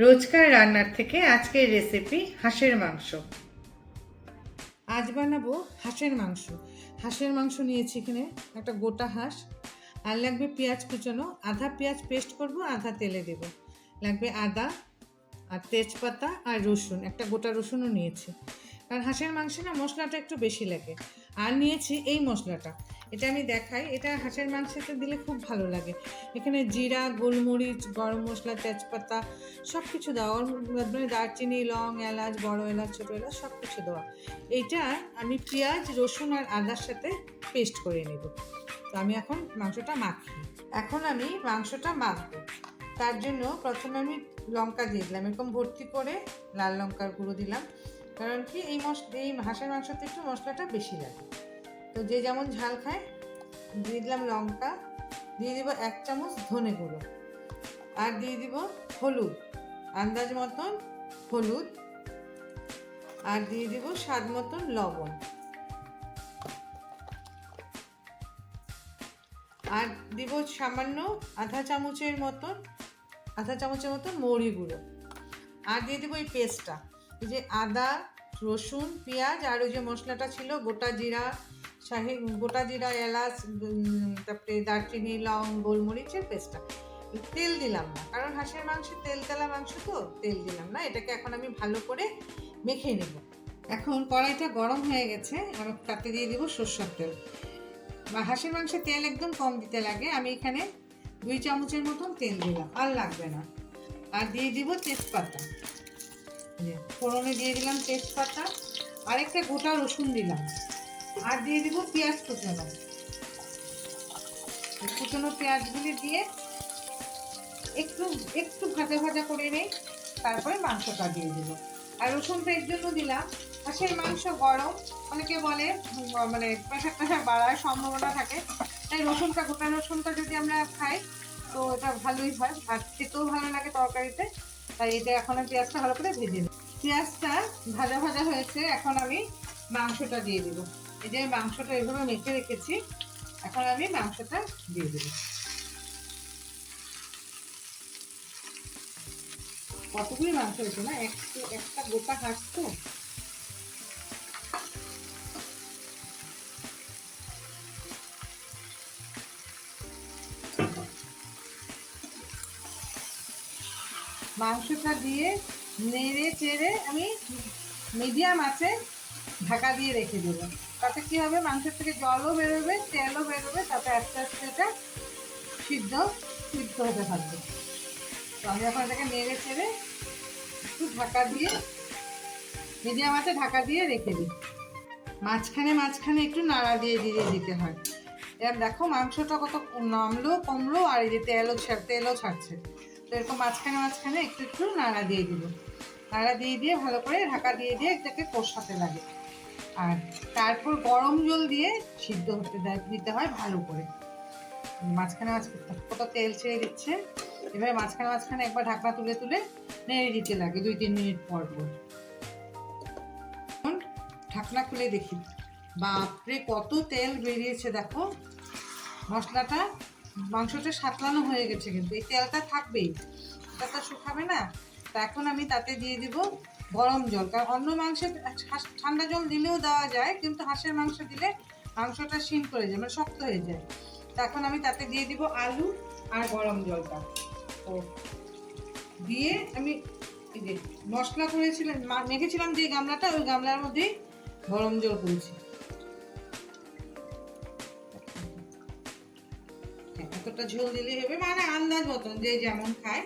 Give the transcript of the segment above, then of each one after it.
রোজকার রান্নার থেকে আজকের রেসিপি হাঁসের মাংস। আজ বানাবো হাঁসের মাংস। হাঁসের মাংস নিয়েছি এখানে একটা গোটা হাঁস, আর লাগবে পেঁয়াজ কুচানো, আধা পেঁয়াজ পেস্ট করব, আধা তেলে দেব। লাগবে আদা আর তেজপাতা আর রসুন, একটা গোটা রসুনও নিয়েছি, কারণ হাঁসের মাংসে না মশলাটা একটু বেশি লাগে। আর নিয়েছি এই মশলাটা, এটা আমি দেখাই, এটা হাঁসের মাংসতে দিলে খুব ভালো লাগে। এখানে জিরা, গোলমরিচ, গরম মশলা, তেজপাতা সব কিছু দেওয়া, মানে দারচিনি, লং, এলাচ, বড় এলাচ, ছোটো এলাচ সব কিছু দেওয়া। এইটা আমি পেঁয়াজ, রসুন আর আদার সাথে পেস্ট করে নেব। তো আমি এখন মাংসটা মাখবো। তার জন্য প্রথমে আমি লঙ্কা দিয়ে দিলাম, এরকম ভর্তি করে লাল লঙ্কার গুঁড়ো দিলাম, কারণ কি এই হাঁসের মাংসতে একটু মশলাটা বেশি লাগে। তো যে যেমন ঝাল খায়, দিয়ে দিলাম লঙ্কা, দিয়ে দিব 1 চামচ ধনে গুঁড়ো, আর দিয়ে দিব হলুদ, আন্দাজ মতন হলুদ, আর দিয়ে দিব স্বাদ মতন লবণ, আর দিব সামান্য আধা চামচের মতন মৌরি গুঁড়ো, আর দিয়ে দিব এই পেস্টটা, এই যে আদা, রসুন, পেঁয়াজ, আর ওই যে মশলাটা ছিল গোটা জিরা, এলাচ, তারপরে দারচিনি, লং, গোলমরিচের পেস্টটা। তেল দিলাম না, কারণ হাঁসের মাংস তেলা মাংস, তো তেল দিলাম না। এটাকে এখন আমি ভালো করে মেখে নেব। এখন কড়াইটা গরম হয়ে গেছে, আমি তাতে দিয়ে দিব সরষের তেল। হাঁসের মাংসে তেল একদম কম দিতে লাগে, আমি এখানে 2 চামচের মতন তেল দিলাম, আর লাগবে না। আর দিয়ে দিব তেজপাতা, ফোড়নে দিয়ে দিলাম তেজপাতা, আর একটা গোটা রসুন দিলাম, আর দিয়ে দিব পেঁয়াজ কুচানো পেঁয়াজগুলি দিয়ে একটু একটু ভাজা ভাজা করে নেই, তারপরে মাংসটা দিয়ে দিব। আর রসুনটা এর জন্য দিলাম, হাঁসের মাংস গরম, অনেকে বলে মানে প্রেশার বাড়ার সম্ভাবনা থাকে, তাই গোটা রসুনটা যদি আমরা খাই তো এটা ভালোই হয়, আর খেতেও ভালো লাগে তরকারিতে। তাই এটা এখন আমি পেঁয়াজটা ভালো করে ভেজে নিই। পেঁয়াজটা ভাজা ভাজা হয়েছে, এখন আমি মাংসটা দিয়ে দিব। এই যে মাংসটা এইভাবে মেখে রেখেছি, এখন আমি মাংসটা দিয়ে দেব। কতগুলি মাংস হয়েছে না, একটা গোটা হাঁস তো। মাংসটা দিয়ে নেড়ে চেড়ে আমি মিডিয়াম আঁচে ঢাকা দিয়ে রেখে দেবো। তাতে কি হবে, মাংসের থেকে জলও বেরোবে, তেলও বেরোবে, তাতে আস্তে আস্তে এটা সিদ্ধ হতে থাকবে। তো আমি এখন এটাকে নেড়ে চেড়ে একটু ঢাকা দিয়ে মিডিয়াম আঁচে ঢাকা দিয়ে রেখে দিই। মাঝখানে একটু নাড়া দিয়ে দিতে হয়। এবার দেখো মাংসটা কত নামলো কমলো, আর এই যে তেলও ছাড়ছে। তো এরকম মাঝখানে একটু নাড়া দিয়ে দিব। নাড়া দিয়ে ভালো করে ঢাকা দিয়ে এটাকে কষাতে লাগে। আর তারপর গরম জল দিয়ে সিদ্ধ দিতে হয় ভালো করে। মাঝখানে কত তেল ছেড়ে দিচ্ছে, এবার মাঝখানে একবার ঢাকনা তুলে নেড়ে দিতে লাগে 2-3 মিনিট পর। ঢাকনা খুলে দেখি, বাপরে কত তেল বেরিয়েছে দেখো। মাংসটা সাতলানো হয়ে গেছে, কিন্তু এই তেলটা থাকবেই, এটা তো শুকাবে না। তা এখন আমি তাতে দিয়ে দিব গরম জল, কারণ অন্য মাংসে ঠান্ডা জল দিলেও দেওয়া যায়, কিন্তু হাঁসের মাংস দিলে মাংসটা শিন করে যায়, মানে শক্ত হয়ে যায়। তা এখন আমি তাতে দিয়ে দিব আলু আর গরম জলটা। ও দিয়ে আমি এই যে মশলা মেখেছিলাম যে গামলাটা, ওই গামলার মধ্যেই গরম জল করেছি। এতটা ঝোল দিলেই হবে, মানে আন্দাজ মতন যে যেমন খায়।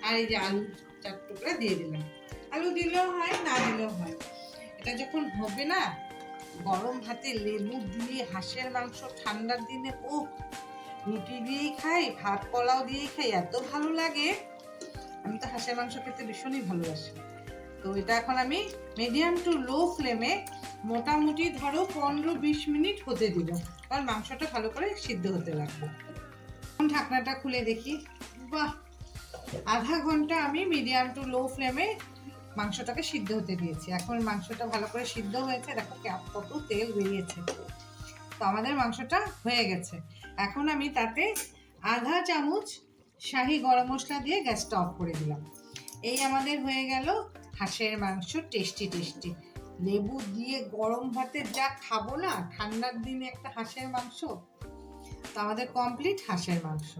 আর এই যে আলু 4 টুকরা দিয়ে দিলাম, আলু দিলেও হয়, না দিলেও হয়। এটা যখন হবে না, গরম ভাতে লেবু দিয়ে হাঁসের মাংস ঠান্ডার দিনে, ও রুটি দিয়েই খাই, ভাত পোলাও দিয়েই খাই, এত ভালো লাগে। আমি তো হাঁসের মাংস খেতে ভীষণই ভালোবাসি। তো এটা এখন আমি মিডিয়াম টু লো ফ্লেমে মোটামুটি ধরো 15-20 মিনিট হতে দিব, কারণ মাংসটা ভালো করে সিদ্ধ হতে লাগবে। ঢাকনাটা খুলে দেখি, বাহ, আধা ঘন্টা আমি মিডিয়াম টু লো ফ্লেমে মাংসটাকে সিদ্ধ হতে দিয়েছি। এখন মাংসটা ভালো করে সিদ্ধ হয়েছে, দেখো কত তেল বেরিয়েছে। তো আমাদের মাংসটা হয়ে গেছে। এখন আমি তাতে আধা চামচ শাহি গরম মশলা দিয়ে গ্যাসটা অফ করে দিলাম। এই আমাদের হয়ে গেল হাঁসের মাংস, টেস্টি টেস্টি। লেবু দিয়ে গরম ভাতে যা খাবো না ঠান্ডার দিনে একটা হাঁসের মাংস, তো আমাদের কমপ্লিট হাঁসের মাংস।